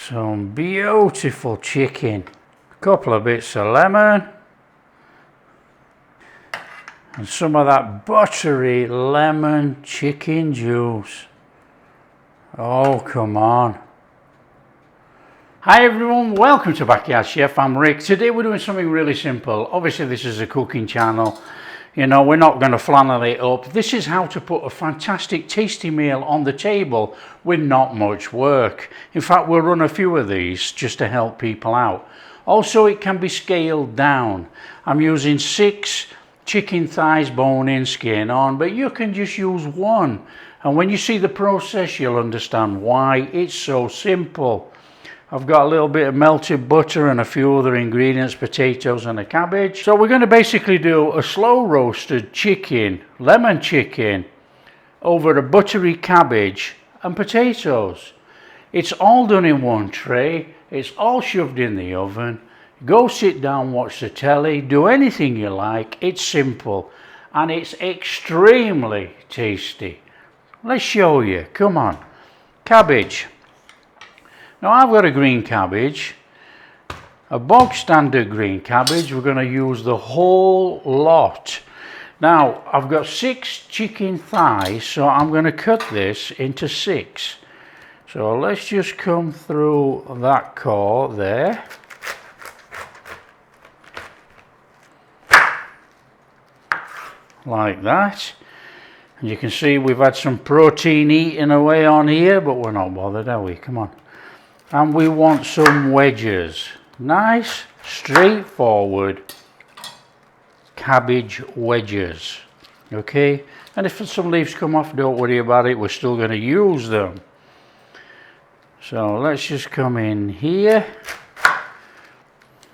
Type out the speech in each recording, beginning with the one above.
Some beautiful chicken. A couple of bits of lemon. And some of that buttery lemon chicken juice. Oh, come on. Hi everyone, welcome to Backyard Chef. I'm Rick. Today we're doing something really simple. Obviously this is a cooking channel. You know, we're not going to flannel it up. This is how to put a fantastic tasty meal on the table with not much work. In fact, we'll run a few of these just to help people out. Also, it can be scaled down. I'm using 6 chicken thighs, bone in, skin on, but you can just use 1. And when you see the process, you'll understand why. It's so simple. I've got a little bit of melted butter and a few other ingredients, potatoes and a cabbage. So we're going to basically do a slow roasted chicken, lemon chicken, over a buttery cabbage and potatoes. It's all done in one tray. It's all shoved in the oven. Go sit down, watch the telly, do anything you like. It's simple and it's extremely tasty. Let's show you. Come on. Cabbage. Now I've got a green cabbage, a bog standard green cabbage. We're going to use the whole lot. Now I've got 6 chicken thighs, so I'm going to cut this into 6. So let's just come through that core there. Like that. And you can see we've had some protein eating away on here, but we're not bothered, are we? Come on. And we want some wedges. Nice, straightforward cabbage wedges. Okay? And if some leaves come off, don't worry about it. We're still going to use them. So let's just come in here.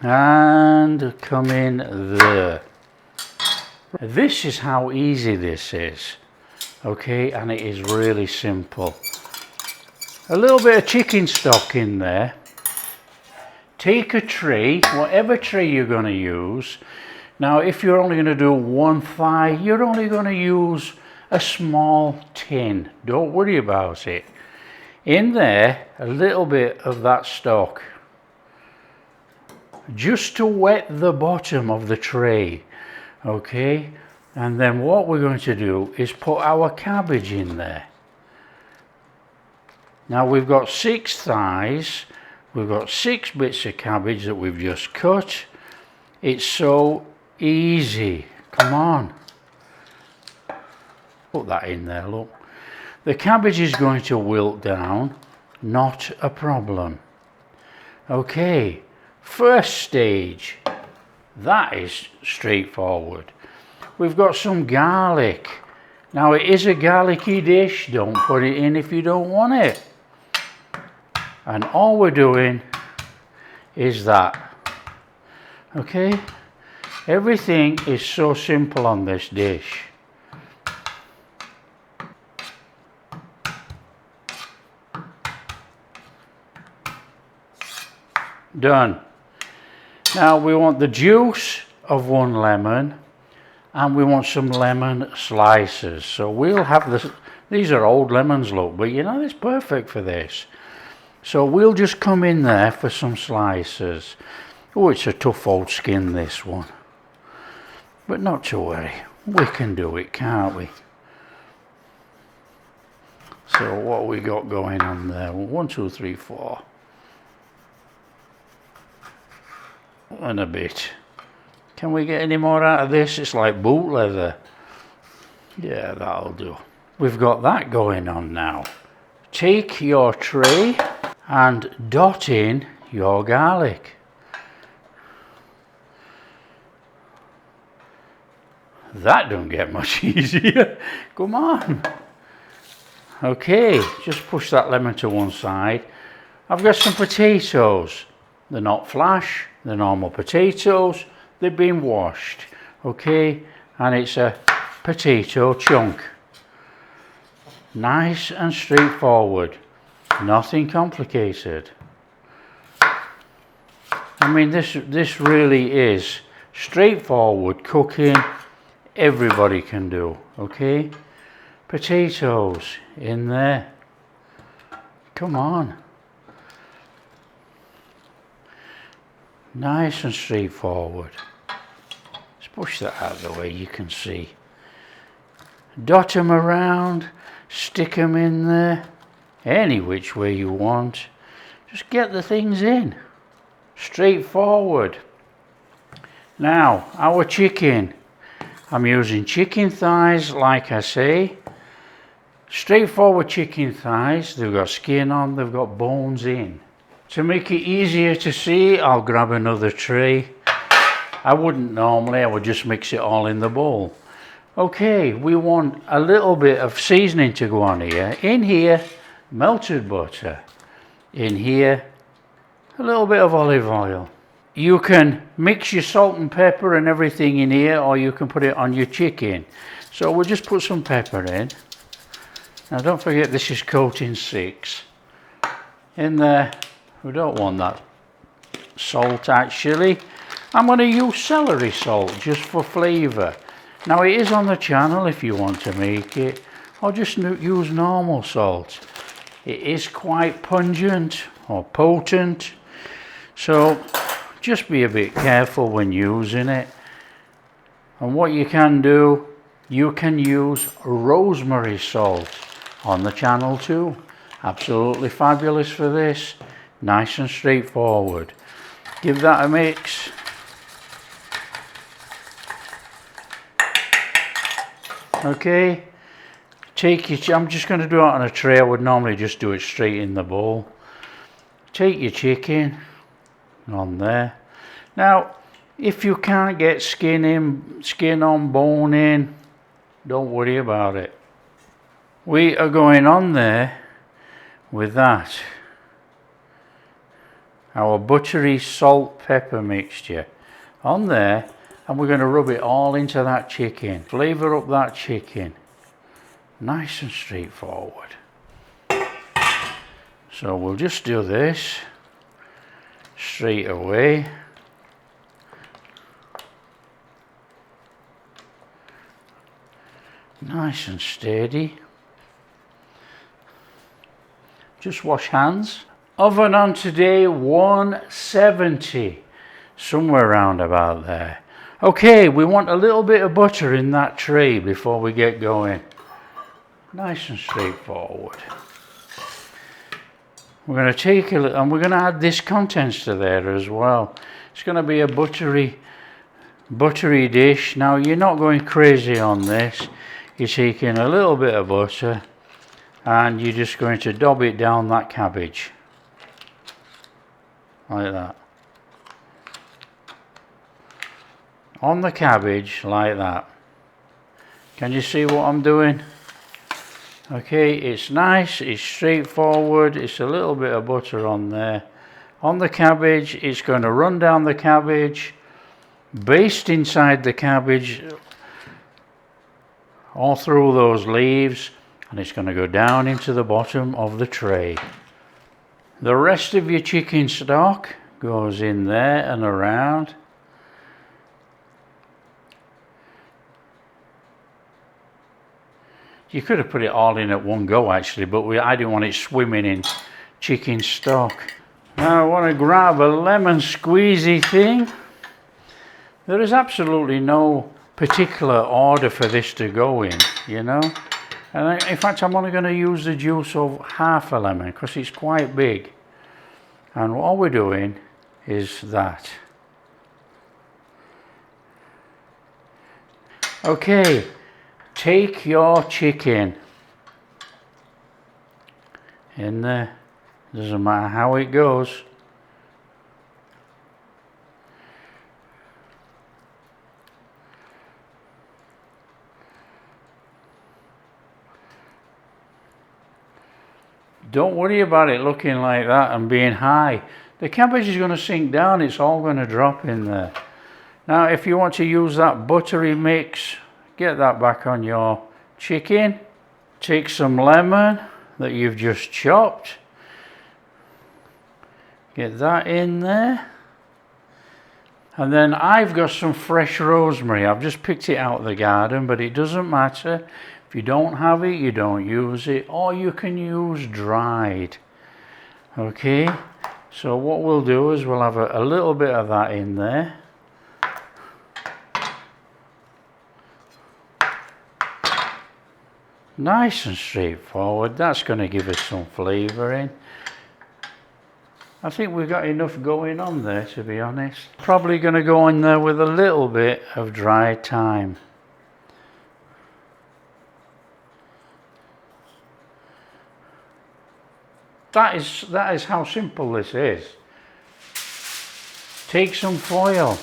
And come in there. This is how easy this is. Okay? And it is really simple. A little bit of chicken stock in there. Take a tray, whatever tray you're going to use. Now if you're only going to do 1 thigh, you're only going to use a small tin. Don't worry about it. In there, a little bit of that stock. Just to wet the bottom of the tray. Okay? And then what we're going to do is put our cabbage in there. Now we've got 6 thighs, we've got 6 bits of cabbage that we've just cut. It's so easy. Come on. Put that in there, look. The cabbage is going to wilt down, not a problem. Okay, first stage. That is straightforward. We've got some garlic. Now it is a garlicky dish, don't put it in if you don't want it. And all we're doing is that. Okay? Everything is so simple on this dish. Done. Now we want the juice of 1 lemon and we want some lemon slices. So we'll have this. These are old lemons, look, but you know it's perfect for this. So we'll just come in there for some slices. Oh, it's a tough old skin, this one. But not to worry. We can do it, can't we? So what we got going on there? 1, 2, 3, 4. And a bit. Can we get any more out of this? It's like boot leather. Yeah, that'll do. We've got that going on now. Take your tray and dot in your garlic. That don't get much easier. Come on. Okay, just push that lemon to one side. I've got some potatoes. They're not flash, they're normal potatoes. They've been washed. Okay, and it's a potato chunk. Nice and straightforward. Nothing complicated. I mean, this really is straightforward cooking. Everybody can do. Okay, potatoes in there. Come on. Nice and straightforward. Let's push that out of the way, you can see. Dot them around, stick them in there, any which way you want. Just get the things in. Straightforward. Now, our chicken. I'm using chicken thighs, like I say. Straightforward chicken thighs. They've got skin on, they've got bones in. To make it easier to see, I'll grab another tray. I wouldn't normally, I would just mix it all in the bowl. Okay, we want a little bit of seasoning to go on here. In here, melted butter. In here, a little bit of olive oil. You can mix your salt and pepper and everything in here, or you can put it on your chicken. So we'll just put some pepper in. Now don't forget this is coating 6. In there, we don't want that salt actually. I'm going to use celery salt just for flavour. Now it is on the channel if you want to make it, or just use normal salt. It is quite pungent or potent, so just be a bit careful when using it. And what you can do, you can use rosemary salt on the channel too. Absolutely fabulous for this. Nice and straightforward. Give that a mix. Okay, I'm just going to do it on a tray. I would normally just do it straight in the bowl. Take your chicken on there. Now, if you can't get skin on, bone in, don't worry about it. We are going on there with that. Our buttery salt pepper mixture on there. And we're going to rub it all into that chicken. Flavour up that chicken. Nice and straightforward. So we'll just do this straight away. Nice and steady. Just wash hands. Oven on today, 170. Somewhere around about there. Okay, we want a little bit of butter in that tray before we get going. Nice and straightforward. We're going to take a little, and we're going to add this contents to there as well. It's going to be a buttery dish. Now you're not going crazy on this. You're taking a little bit of butter and you're just going to dab it down that cabbage. Like that. On the cabbage, like that. Can you see what I'm doing? Okay, it's nice, it's straightforward, it's a little bit of butter on there. On the cabbage, it's going to run down the cabbage, baste inside the cabbage, all through those leaves, and it's going to go down into the bottom of the tray. The rest of your chicken stock goes in there and around. You could have put it all in at one go actually, but I didn't want it swimming in chicken stock. Now I want to grab a lemon squeezy thing. There is absolutely no particular order for this to go in, you know. And in fact I'm only going to use the juice of half a lemon because it's quite big. And all we're doing is that. Okay. Take your chicken in there, doesn't matter how it goes. Don't worry about it looking like that and being high. The cabbage is going to sink down, it's all going to drop in there. Now if you want to use that buttery mix, get that back on your chicken. Take some lemon that you've just chopped. Get that in there. And then I've got some fresh rosemary. I've just picked it out of the garden, but it doesn't matter. If you don't have it, you don't use it. Or you can use dried. Okay? So what we'll do is we'll have a little bit of that in there. Nice and straightforward. That's going to give us some flavour in. I think we've got enough going on there, to be honest. Probably going to go in there with a little bit of dry thyme. That is how simple this is. Take some foil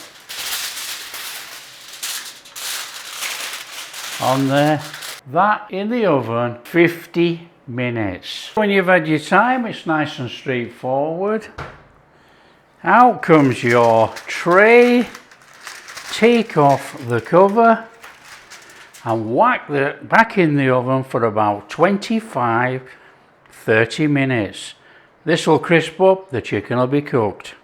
on there. That in the oven 50 minutes. When you've had your time, it's nice and straightforward. Out comes your tray. Take off the cover and whack that back in the oven for about 25-30 minutes. This will crisp up, the chicken will be cooked.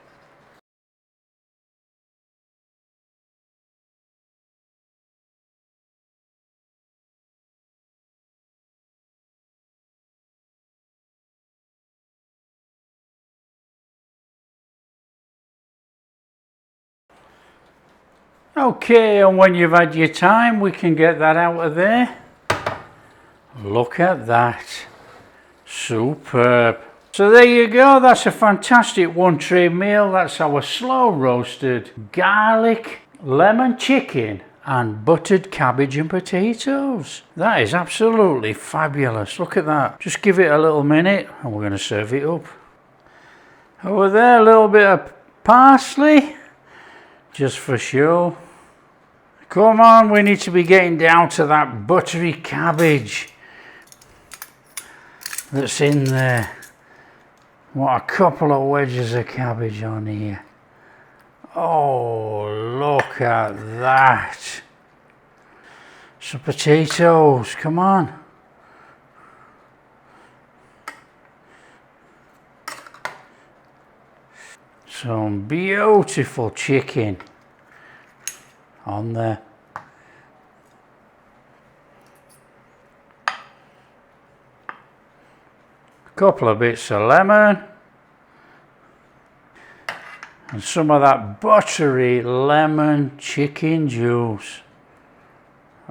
Okay, and when you've had your time, we can get that out of there. Look at that. Superb. So there you go, that's a fantastic one tray meal. That's our slow roasted garlic, lemon chicken and buttered cabbage and potatoes. That is absolutely fabulous. Look at that. Just give it a little minute and we're going to serve it up. Over there, a little bit of parsley, just for show. Come on, we need to be getting down to that buttery cabbage that's in there. What a couple of wedges of cabbage on here. Oh, look at that. Some potatoes, come on. Some beautiful chicken on there. A couple of bits of lemon. And some of that buttery lemon chicken juice.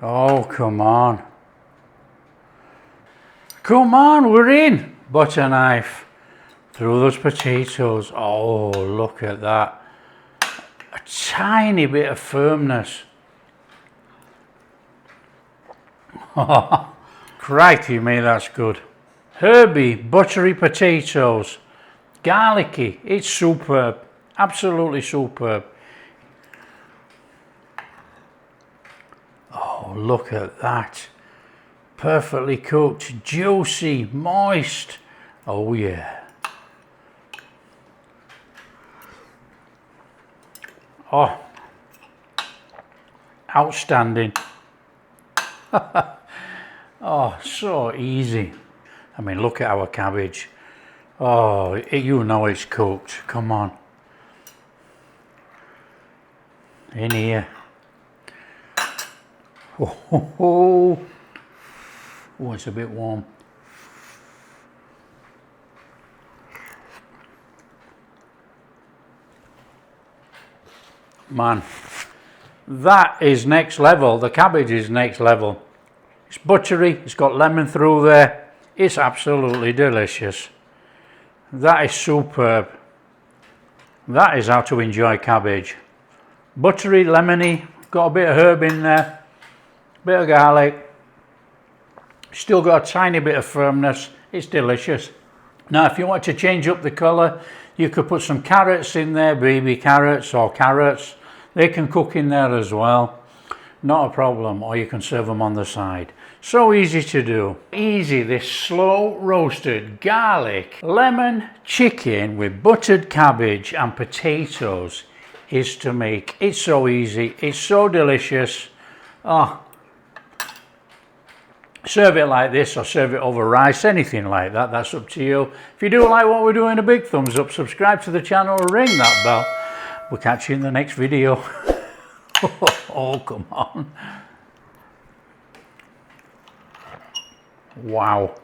Oh, come on. Come on, we're in. Butter knife through those potatoes. Oh, look at that. A tiny bit of firmness. Crikey me, that's good. Herby, buttery potatoes. Garlicky, it's superb. Absolutely superb. Oh, look at that. Perfectly cooked, juicy, moist. Oh yeah. Oh, outstanding. Oh, so easy. I mean, look at our cabbage. Oh, you know it's cooked. Come on. In here. Oh, it's a bit warm. Man, that is next level. The cabbage is next level. It's buttery, it's got lemon through there. It's absolutely delicious. That is superb. That is how to enjoy cabbage. Buttery, lemony, got a bit of herb in there, bit of garlic. Still got a tiny bit of firmness. It's delicious. Now, if you want to change up the colour, you could put some carrots in there, baby carrots or carrots. They can cook in there as well. Not a problem, or you can serve them on the side. So easy to do. Easy, this slow roasted garlic, lemon chicken with buttered cabbage and potatoes is to make. It's so easy, it's so delicious. Oh, serve it like this or serve it over rice, anything like that, that's up to you. If you do like what we're doing, a big thumbs up, subscribe to the channel, ring that bell. We'll catch you in the next video. Oh, come on. Wow.